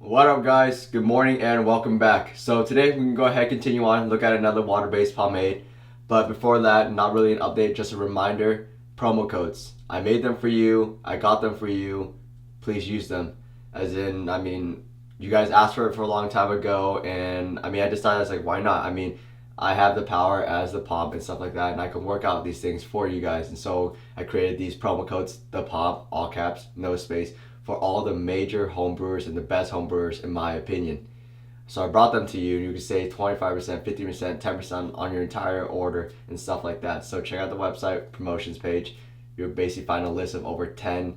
What up guys, good morning and welcome back. So today we can go ahead and continue on and look at another water-based pomade. But before that, not really an update, just a reminder, promo codes. I made them for you, I got them for you, please use them. As in, you guys asked for it for a long time ago and I decided I was like, why not? I have the power as the Pomp and stuff like that and I can work out these things for you guys. And so I created these promo codes, the Pomp, all caps, no space, for all the major homebrewers and the best homebrewers in my opinion. So I brought them to you and you can save 25%, 50%, 10% on your entire order and stuff like that. So check out the website promotions page. You'll basically find a list of over 10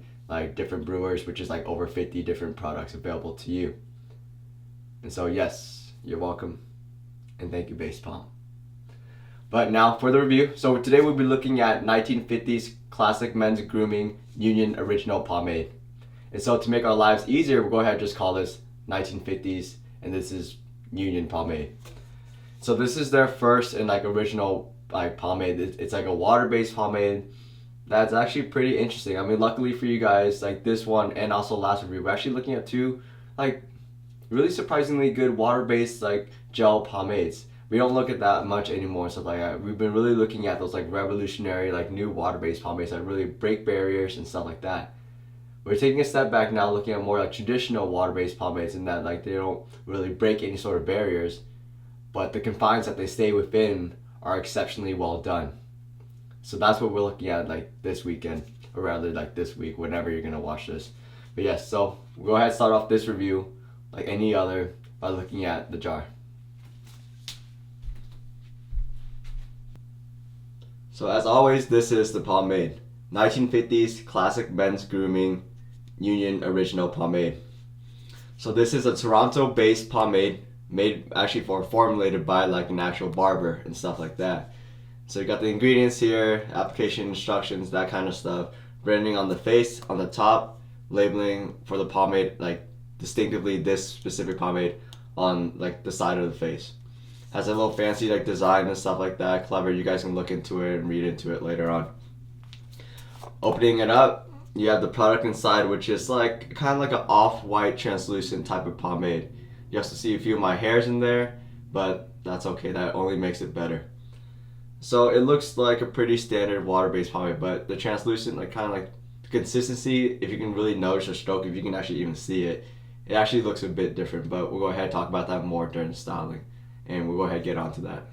different brewers, which is over 50 different products available to you. And so yes, you're welcome. And thank you, Base Pomp. But now for the review. So today we'll be looking at 1950s classic men's grooming Union original pomade. And so to make our lives easier, we'll go ahead and just call this 1950s and this is Union pomade. So this is their first and original pomade. It's a water-based pomade that's actually pretty interesting. Luckily for you guys, this one and also last review, we're actually looking at two really surprisingly good water-based gel pomades. We don't look at that much anymore and stuff like that. We've been really looking at those revolutionary new water-based pomades that really break barriers and stuff like that. We're taking a step back now, looking at more traditional water-based pomades in that they don't really break any sort of barriers, but the confines that they stay within are exceptionally well done. So that's what we're looking at this weekend, or rather this week, whenever you're gonna watch this. But yes, so we'll go ahead and start off this review like any other by looking at the jar. So as always, this is the pomade. 1950s classic men's grooming Union original pomade. So this is a Toronto-based pomade made formulated by an actual barber and stuff like that. So you got the ingredients here, application instructions, that kind of stuff. Branding on the face, on the top, labeling for the pomade, distinctively this specific pomade on the side of the face. Has a little fancy design and stuff like that, clever. You guys can look into it and read into it later on. Opening it up, you have the product inside, which is kind of an off-white translucent type of pomade. You also see a few of my hairs in there, but that's okay, that only makes it better. So it looks like a pretty standard water-based pomade, but the translucent, the consistency, if you can really notice the stroke, if you can actually even see it, it actually looks a bit different, but we'll go ahead and talk about that more during the styling, and we'll go ahead and get onto that.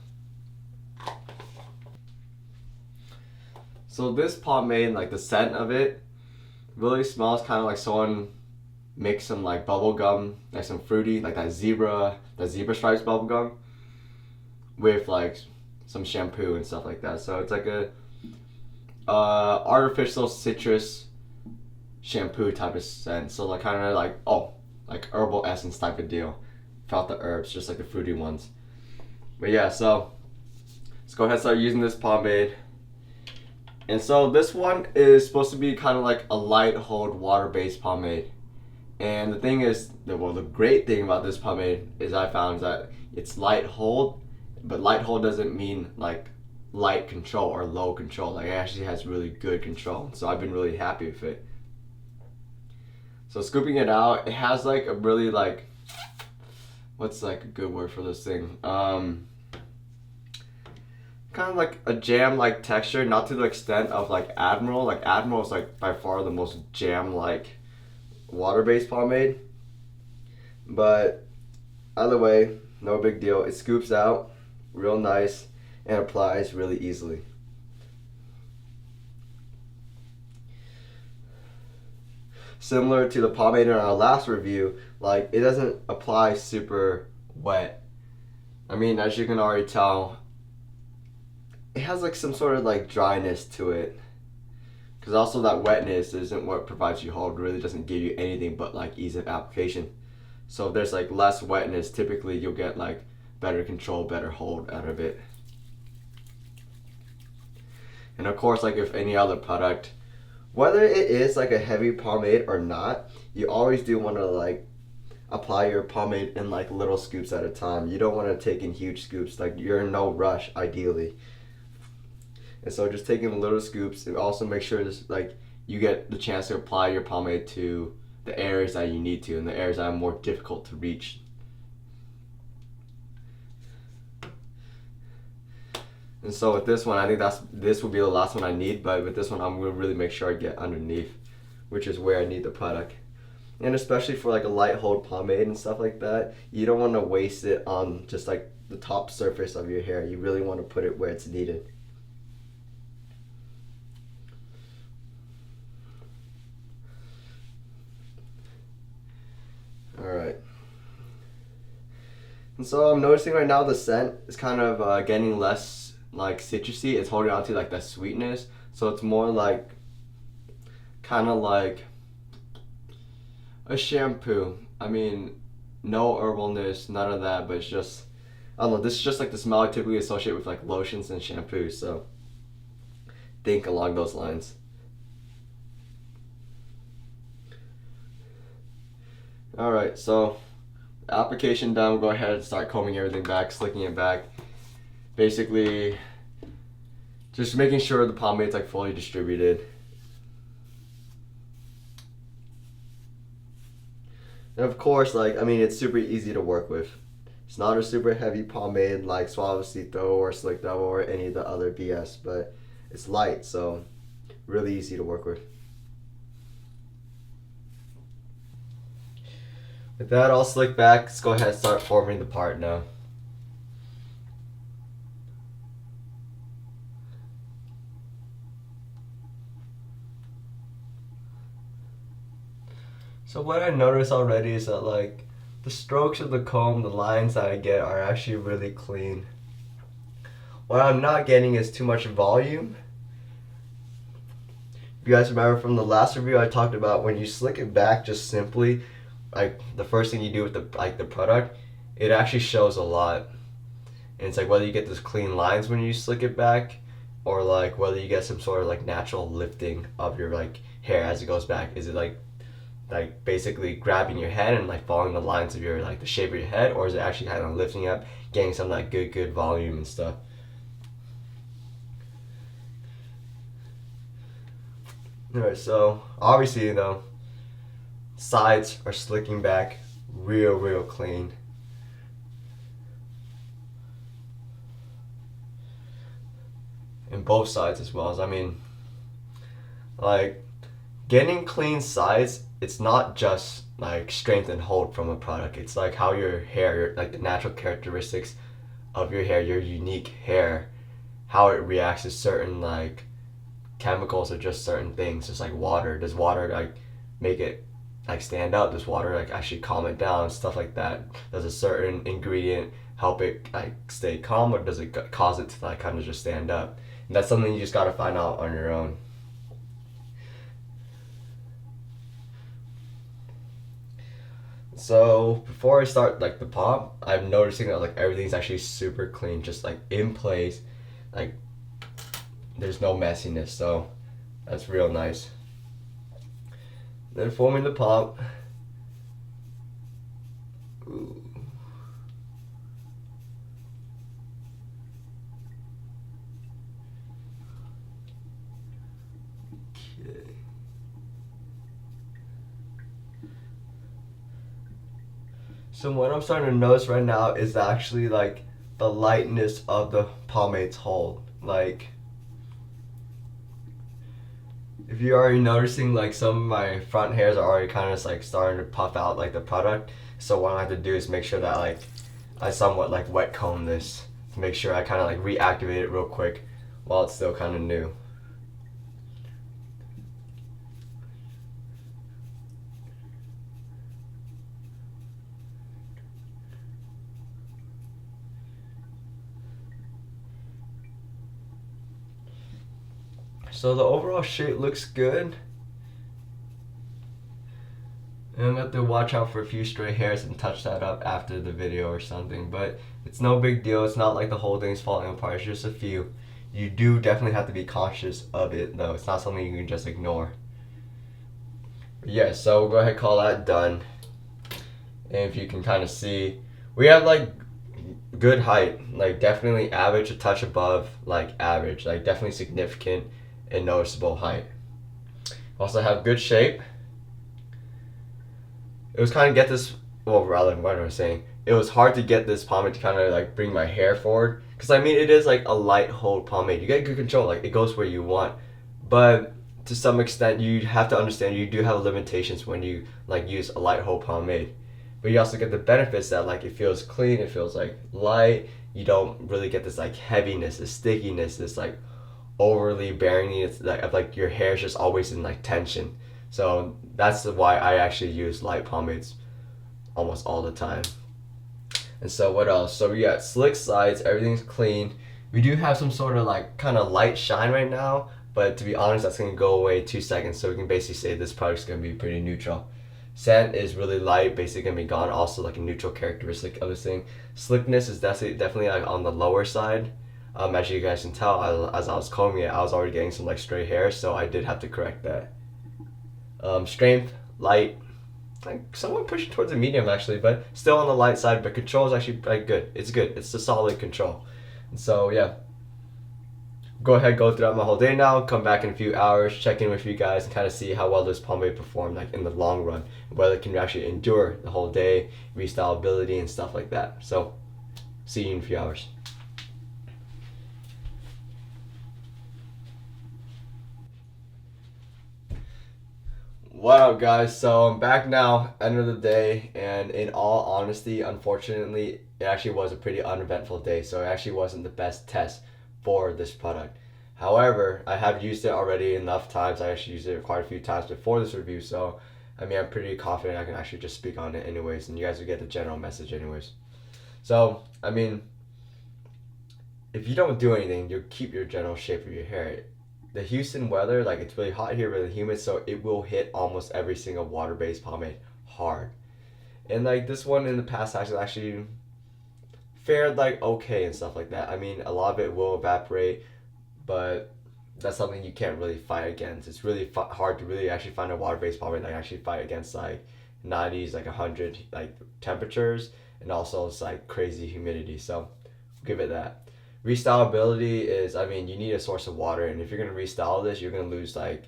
So this pomade, the scent of it, really smells kind of like someone mixed some bubble gum, some fruity, that zebra stripes bubble gum with some shampoo and stuff like that. So it's a artificial citrus shampoo type of scent. So kind of herbal essence type of deal. Without the herbs, just the fruity ones. But yeah, so let's go ahead and start using this pomade. And so this one is supposed to be kind of a light hold water-based pomade. And the thing is, the great thing about this pomade is I found that it's light hold, but light hold doesn't mean light control or low control. It actually has really good control. So I've been really happy with it. So scooping it out, it has a really what's a good word for this thing? Kind of a jam texture, not to the extent of Admiral. Admiral is by far the most jam water-based pomade, but either way, no big deal. It scoops out real nice and applies really easily. Similar to the pomade in our last review, it doesn't apply super wet. As you can already tell, it has some sort of dryness to it, because also that wetness isn't what provides you hold. It really doesn't give you anything but ease of application. So if there's less wetness, typically you'll get better control, better hold out of it. And of course, if any other product, whether it is a heavy pomade or not, you always do want to apply your pomade in little scoops at a time. You don't want to take in huge scoops. You're in no rush ideally. And so just taking little scoops, and also make sure this, you get the chance to apply your pomade to the areas that you need to and the areas that are more difficult to reach. And so with this one, I think this will be the last one I need, but with this one I'm going to really make sure I get underneath, which is where I need the product. And especially for like a light hold pomade and stuff like that, you don't want to waste it on just like the top surface of your hair. You really want to put it where it's needed. Alright. And so I'm noticing right now the scent is kind of getting less like citrusy. It's holding on to like that sweetness. So it's more like kind of like a shampoo. I mean, no herbalness, none of that, but it's just, I don't know, this is just like the smell I typically associate with like lotions and shampoos, so think along those lines. Alright, so application done, we'll go ahead and start combing everything back, slicking it back. Basically, just making sure the pomade's like fully distributed. And of course, like, I mean, it's super easy to work with. It's not a super heavy pomade like Suavecito or Slick Double or any of the other BS, but it's light, so really easy to work with. With that all slicked back, let's go ahead and start forming the part now. So what I noticed already is that like the strokes of the comb, the lines that I get are actually really clean. What I'm not getting is too much volume. If you guys remember from the last review, I talked about when you slick it back just simply, like the first thing you do with the product, it actually shows a lot. And it's like whether you get those clean lines when you slick it back, or like whether you get some sort of like natural lifting of your like hair as it goes back. Is it like basically grabbing your head and like following the lines of your like the shape of your head, or is it actually kind of lifting up, getting some like good volume and stuff? Alright, so obviously though, sides are slicking back real clean. And both sides as well. I mean, like getting clean sides, it's not just like strength and hold from a product. It's like how your hair, like the natural characteristics of your hair, your unique hair, how it reacts to certain like chemicals or just certain things. Just like water. Does water like make it like stand out? Does water like actually calm it down? Stuff like that. Does a certain ingredient help it like stay calm, or does it cause it to like kind of just stand up? And that's something you just gotta find out on your own. So before I start like the pomp, I'm noticing that like everything's actually super clean, just like in place, like there's no messiness, so that's real nice. Then forming the pomp. Ooh. Okay. So what I'm starting to notice right now is actually like the lightness of the pomade's hold. Like, if you're already noticing, like some of my front hairs are already kind of like starting to puff out like the product. So what I have to do is make sure that like I somewhat like wet comb this to make sure I kind of like reactivate it real quick while it's still kind of new. So the overall shape looks good. And I'm going to have to watch out for a few stray hairs and touch that up after the video or something. But it's no big deal. It's not like the whole thing's falling apart. It's just a few. You do definitely have to be conscious of it though. It's not something you can just ignore. But yeah, so we'll go ahead and call that done. And if you can kind of see, we have like good height. Like definitely average, a touch above like average. Like definitely significant and noticeable height. Also have good shape. it was kind of get this. Well, rather, what am I saying? It was hard to get this pomade to kind of like bring my hair forward, because I mean it is like a light hold pomade. You get good control, like it goes where you want, but to some extent you have to understand you do have limitations when you like use a light hold pomade. But you also get the benefits that like it feels clean, it feels like light. You don't really get this like heaviness, this stickiness, this like overly bearing. It's like your hair is just always in like tension. So that's why I actually use light pomades almost all the time. And so what else? So we got slick sides, everything's clean. We do have some sort of like kind of light shine right now, but to be honest, that's gonna go away in 2 seconds. So we can basically say this product's gonna be pretty neutral. Scent is really light, basically gonna be gone. Also like a neutral characteristic of this thing. Slickness is definitely like on the lower side. As you guys can tell, as I was combing it, I was already getting some like stray hair, so I did have to correct that. Strength, light, like somewhat pushing towards the medium actually, but still on the light side. But control is actually like good. It's good. It's a solid control. And so yeah, go ahead, go throughout my whole day now. Come back in a few hours, check in with you guys, and kind of see how well this pomade performed like in the long run, whether it can actually endure the whole day, restylability and stuff like that. So see you in a few hours. What up, guys? So I'm back now, end of the day, and in all honesty, unfortunately, it actually was a pretty uneventful day, so it actually wasn't the best test for this product. However, I have used it already enough times. I actually used it quite a few times before this review, so I mean, I'm pretty confident I can actually just speak on it anyways, and you guys will get the general message anyways. So, I mean, if you don't do anything, you'll keep your general shape of your hair. The Houston weather, like it's really hot here, really humid, so it will hit almost every single water-based pomade hard. And like this one in the past has actually fared like okay and stuff like that. I mean, a lot of it will evaporate, but that's something you can't really fight against. It's really hard to really actually find a water-based pomade that actually fight against like 90s, like 100 like temperatures, and also it's like crazy humidity. So give it that. Restylability is, I mean, you need a source of water, and if you're gonna restyle this, you're gonna lose like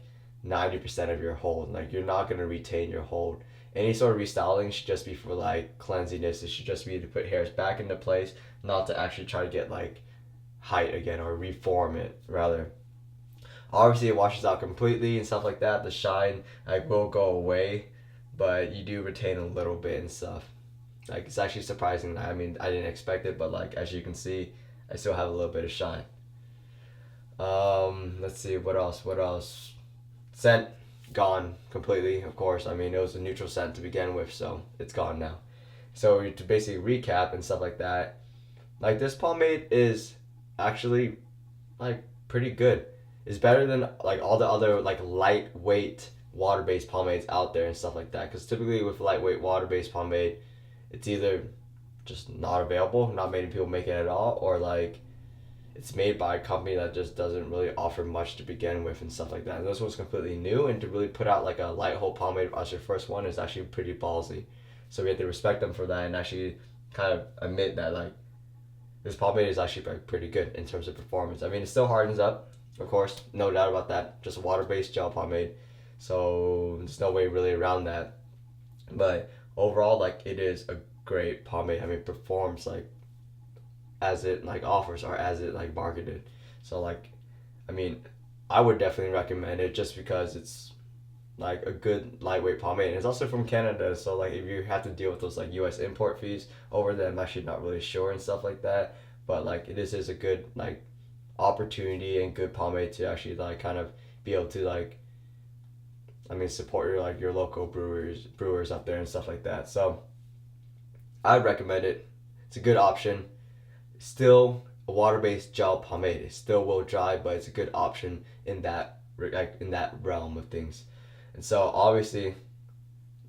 90% of your hold. Like you're not gonna retain your hold. Any sort of restyling should just be for like cleansiness. It should just be to put hairs back into place, not to actually try to get like height again or reform it rather. Obviously, it washes out completely and stuff like that. The shine like will go away, but you do retain a little bit and stuff. Like it's actually surprising. I mean, I didn't expect it, but like as you can see, I still have a little bit of shine. Let's see, what else? What else? Scent gone completely, of course. I mean, it was a neutral scent to begin with, so it's gone now. So to basically recap and stuff like that, like this pomade is actually like pretty good. It's better than like all the other like lightweight water-based pomades out there and stuff like that. Because typically with lightweight water-based pomade, it's either just not available, not many people make it at all, or like it's made by a company that just doesn't really offer much to begin with and stuff like that. And this one's completely new, and to really put out like a light hold pomade as your first one is actually pretty ballsy. So we have to respect them for that and actually kind of admit that like this pomade is actually like pretty good in terms of performance. I mean, it still hardens up, of course, no doubt about that. Just a water-based gel pomade, so there's no way really around that. But overall, like it is a great pomade. I mean, it performs like as it like offers or as it like marketed. So like, I mean, I would definitely recommend it just because it's like a good lightweight pomade. And it's also from Canada, so like if you have to deal with those like U.S. import fees over there, I'm actually not really sure and stuff like that. But like it is a good like opportunity and good pomade to actually like kind of be able to like, I mean, support your like your local brewers up there and stuff like that. So I'd recommend it. It's a good option. Still a water-based gel pomade. It still will dry, but it's a good option in that like in that realm of things. And so obviously,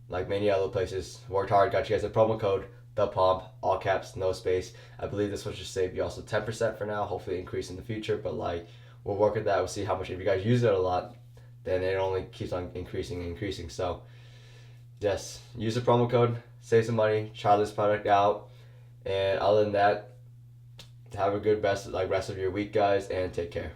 like many other places, worked hard, got you guys a promo code, the Pomp, all caps, no space. I believe this will just save you also 10% for now, hopefully increase in the future, but like we'll work with that. We'll see how much. If you guys use it a lot, then it only keeps on increasing and increasing. So yes, use the promo code, save some money, try this product out, and other than that, have a good rest of your week, guys, and take care.